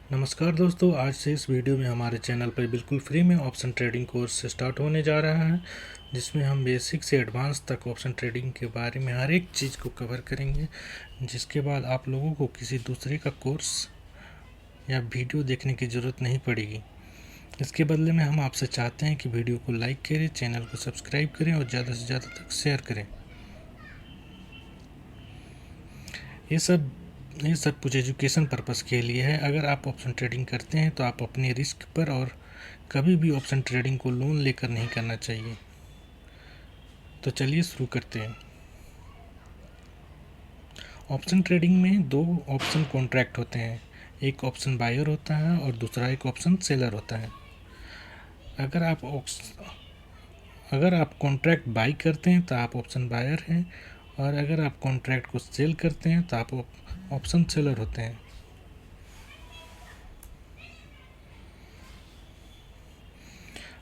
नमस्कार दोस्तों, आज से इस वीडियो में हमारे चैनल पर बिल्कुल फ्री में ऑप्शन ट्रेडिंग कोर्स स्टार्ट होने जा रहा है, जिसमें हम बेसिक से एडवांस तक ऑप्शन ट्रेडिंग के बारे में हर एक चीज़ को कवर करेंगे। जिसके बाद आप लोगों को किसी दूसरे का कोर्स या वीडियो देखने की ज़रूरत नहीं पड़ेगी। इसके बदले में हम आपसे चाहते हैं कि वीडियो को लाइक करें, चैनल को सब्सक्राइब करें और ज़्यादा से ज़्यादा तक शेयर करें। ये सब कुछ एजुकेशन पर्पस के लिए है। अगर आप ऑप्शन ट्रेडिंग करते हैं तो आप अपने रिस्क पर और कभी भी ऑप्शन ट्रेडिंग को लोन लेकर नहीं करना चाहिए। तो चलिए शुरू करते हैं। ऑप्शन ट्रेडिंग में दो ऑप्शन कॉन्ट्रैक्ट होते हैं, एक ऑप्शन बायर होता है और दूसरा एक ऑप्शन सेलर होता है। अगर आप कॉन्ट्रैक्ट बाई करते हैं तो आप ऑप्शन बायर हैं, और अगर आप कॉन्ट्रैक्ट को सेल करते हैं तो आप ऑप्शन सेलर होते हैं।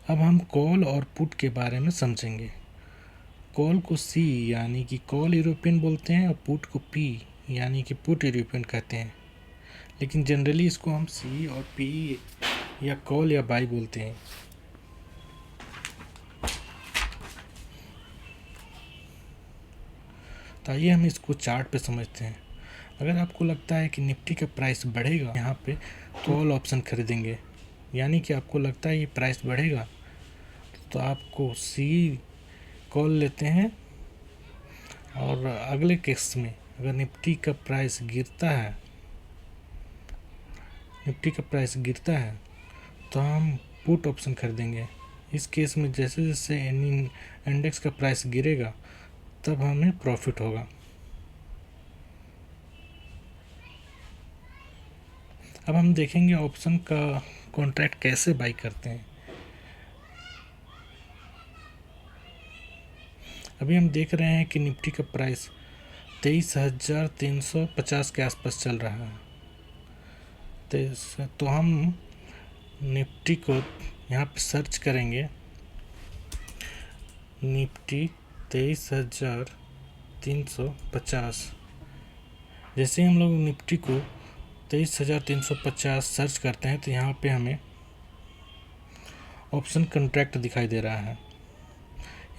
अब हम कॉल और पुट के बारे में समझेंगे। कॉल को सी यानी कि कॉल यूरोपियन बोलते हैं और पुट को पी यानी कि पुट यूरोपियन कहते हैं, लेकिन जनरली इसको हम सी और पी या कॉल या बाई बोलते हैं। तो आइए हम इसको चार्ट पे समझते हैं। अगर आपको लगता है कि निफ्टी का प्राइस बढ़ेगा, यहाँ पे कॉल ऑप्शन खरीदेंगे, यानी कि आपको लगता है ये प्राइस बढ़ेगा, तो आपको सी कॉल लेते हैं। और अगले केस में अगर निफ्टी का प्राइस गिरता है तो हम पुट ऑप्शन खरीदेंगे। इस केस में जैसे जैसे इंडेक्स का प्राइस गिरेगा तब हमें प्रॉफिट होगा। अब हम देखेंगे ऑप्शन का कॉन्ट्रैक्ट कैसे बाई करते हैं। अभी हम देख रहे हैं कि निफ्टी का प्राइस 23,350 के आसपास चल रहा है। तो हम निफ्टी को यहाँ पे सर्च करेंगे, निफ्टी 23,350। जैसे ही हम लोग निफ्टी को 23,350 सर्च करते हैं तो यहाँ पे हमें ऑप्शन कॉन्ट्रैक्ट दिखाई दे रहा है।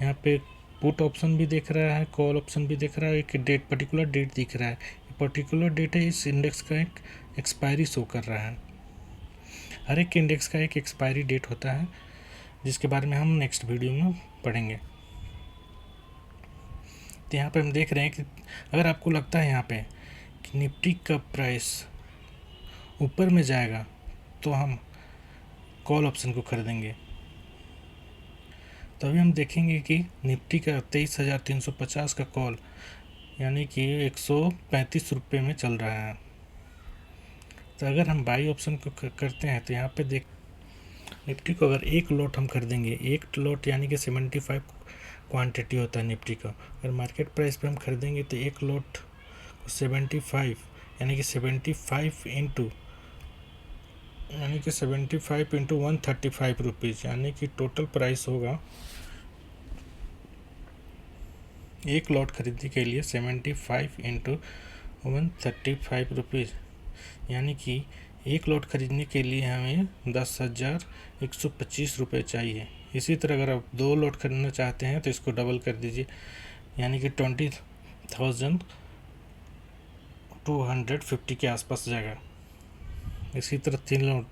यहाँ पे पुट ऑप्शन भी दिख रहा है, कॉल ऑप्शन भी दिख रहा है, एक पर्टिकुलर डेट दिख रहा है। पर्टिकुलर डेट है, इस इंडेक्स का एक एक्सपायरी शो कर रहा है। हर एक इंडेक्स का एक एक्सपायरी डेट होता है, जिसके बारे में हम नेक्स्ट वीडियो में पढ़ेंगे। तो यहाँ पे हम देख रहे हैं कि अगर आपको लगता है यहाँ पे कि निफ्टी का प्राइस ऊपर में जाएगा तो हम कॉल ऑप्शन को खरीदेंगे। तो अभी हम देखेंगे कि निफ्टी का 23,350 का कॉल यानी कि 135 रुपये में चल रहा है। तो अगर हम बाई ऑप्शन को करते हैं तो यहाँ पे निफ्टी को अगर एक लॉट हम खरीदेंगे, एक लॉट यानी कि 75 क्वांटिटी होता है निफ्टी का। अगर मार्केट प्राइस पे हम खरीदेंगे तो एक लॉट 75 यानी कि 75 इंटू 135 रुपीज़, यानी कि टोटल प्राइस होगा एक लॉट खरीदने के लिए 75 इंटू 135 रुपीज़, यानी कि एक लॉट खरीदने के लिए हमें 10,125 रुपये चाहिए। इसी तरह अगर आप दो लॉट खरीदना चाहते हैं तो इसको डबल कर दीजिए, यानी कि 20,250 के आसपास जाएगा। इसी तरह 3 लॉट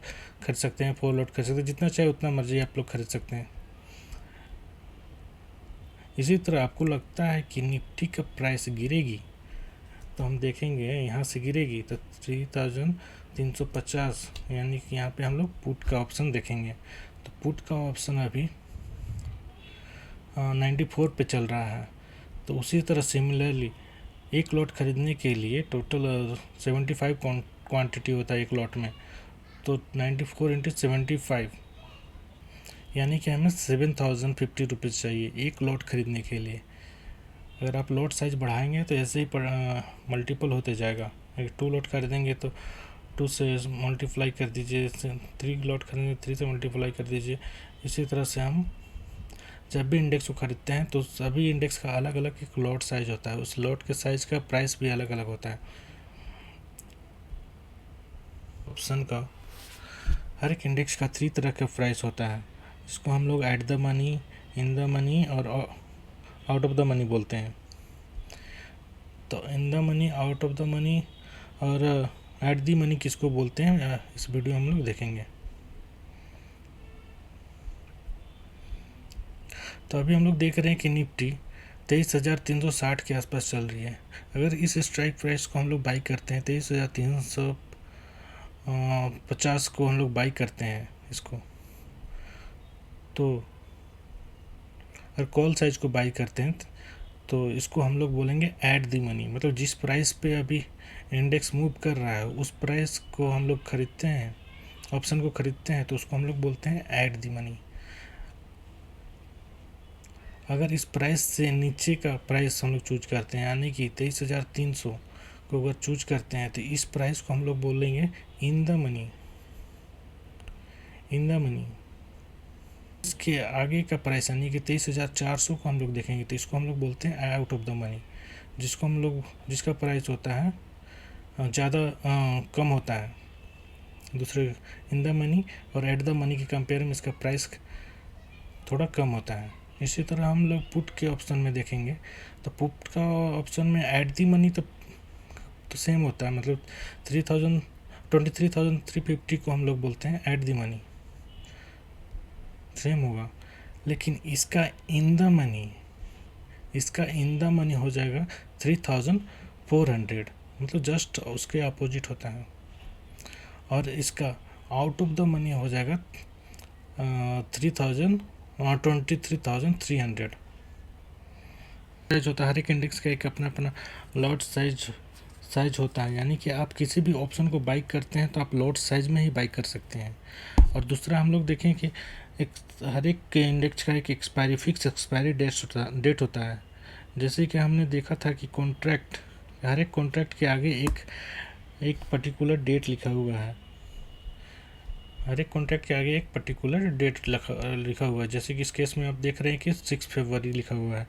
खरीद सकते हैं, 4 लॉट खरीद सकते हैं, जितना चाहे उतना मर्जी आप लोग खरीद सकते हैं। इसी तरह आपको लगता है कि निफ्टी का प्राइस गिरेगी तो हम देखेंगे यहाँ से गिरेगी तो 3,350, यानी कि यहाँ पे हम लोग पुट का ऑप्शन देखेंगे। तो पुट का ऑप्शन अभी 94 पे चल रहा है। तो उसी तरह सिमिलरली एक लॉट खरीदने के लिए टोटल 75 क्वांटिटी होता है एक लॉट में, तो 94 इंटू 75 यानी कि हमें 7,050 रुपीज़ चाहिए एक लॉट खरीदने के लिए। अगर आप लॉट साइज़ बढ़ाएंगे तो ऐसे ही मल्टीपल होते जाएगा। अगर 2 लॉट खरीदेंगे तो 2 से मल्टीप्लाई कर दीजिए, 3 लॉट खरीदेंगे 3 से मल्टीप्लाई कर दीजिए। इसी तरह से हम जब भी इंडेक्स को खरीदते हैं तो सभी इंडेक्स का अलग अलग एक लॉट साइज होता है, उस लॉट के साइज़ का प्राइस भी अलग अलग होता है। ऑप्शन का हर एक इंडेक्स का 3 तरह का प्राइस होता है, इसको हम लोग at the money, in the money और आउट ऑफ द मनी बोलते हैं। तो in the money, out of the money और एट द मनी किसको बोलते हैं, इस वीडियो हम लोग देखेंगे। तो अभी हम लोग देख रहे हैं कि निफ्टी 23,360 के आसपास चल रही है। अगर इस स्ट्राइक प्राइस को हम लोग बाई करते हैं, 23,350 को हम लोग बाई करते हैं इसको, तो अगर कॉल साइज को बाई करते हैं तो इसको हम लोग बोलेंगे ऐट दी मनी। मतलब जिस प्राइस पे अभी इंडेक्स मूव कर रहा है उस प्राइस को हम लोग खरीदते हैं, ऑप्शन को खरीदते हैं, तो उसको हम लोग बोलते हैं ऐट दी मनी। अगर इस प्राइस से नीचे का प्राइस हम लोग चूज करते हैं, यानी कि 23,300 को अगर चूज करते हैं, तो इस प्राइस को हम लोग बोलेंगे in the money, in the money. इसके आगे का प्राइस यानी कि 23,400 को हम लोग देखेंगे, तो इसको हम लोग बोलते हैं आउट ऑफ द मनी, जिसको हम लोग, जिसका प्राइस होता है ज़्यादा कम होता है दूसरे इन द मनी और एट द मनी के कंपेयर में इसका प्राइस थोड़ा कम होता है। इसी तरह हम लोग पुट के ऑप्शन में देखेंगे, तो पुट का ऑप्शन में एट दी मनी तो सेम होता है, मतलब 23,350 को हम लोग बोलते हैं एट दी मनी, सेम होगा। लेकिन इसका इन द मनी, इसका इन द मनी हो जाएगा 3,400, मतलब जस्ट उसके अपोजिट होता है। और इसका आउट ऑफ द मनी हो जाएगा 23,300। साइज होता है, हर एक इंडेक्स का एक अपना अपना लॉट साइज होता है, यानी कि आप किसी भी ऑप्शन को बाई करते हैं तो आप लॉट साइज में ही बाई कर सकते हैं। और दूसरा हम लोग देखें कि हर एक इंडेक्स का एक फिक्स एक्सपायरी डेट होता है। जैसे कि हमने देखा था कि कॉन्ट्रैक्ट, हर एक कॉन्ट्रैक्ट के आगे एक पर्टिकुलर डेट लिखा हुआ है, हर एक कॉन्ट्रैक्ट के आगे एक पर्टिकुलर डेट लिखा हुआ है। जैसे कि इस केस में आप देख रहे हैं कि 6 फरवरी लिखा हुआ है,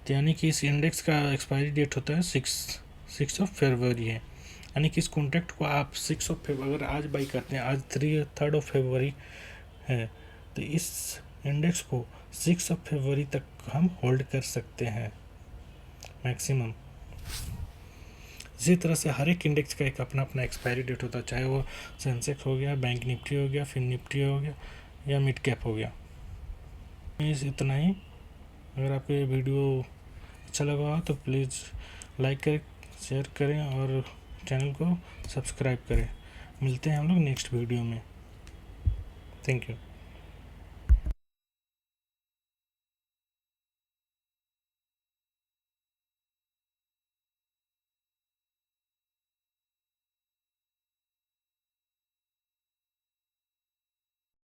तो यानी कि इस इंडेक्स का एक्सपायरी डेट होता है 6 ऑफ फरवरी है। यानी कि इस कॉन्ट्रैक्ट को आप 6 ऑफ फरवरी अगर आज बाई करते हैं, आज 3 ऑफ फरवरी है, तो इस इंडेक्स को 6 ऑफ फरवरी तक हम होल्ड कर सकते हैं मैक्सिमम। इसी तरह से हर एक इंडेक्स का एक अपना अपना एक्सपायरी डेट होता है, चाहे वो सेंसेक्स हो गया, बैंक निफ्टी हो गया, फिन निफ्टी हो गया या मिड कैप हो गया। इतना ही। अगर आपको ये वीडियो अच्छा लगा हो तो प्लीज़ लाइक करें, शेयर करें और चैनल को सब्सक्राइब करें। मिलते हैं हम लोग नेक्स्ट वीडियो में। Thank you.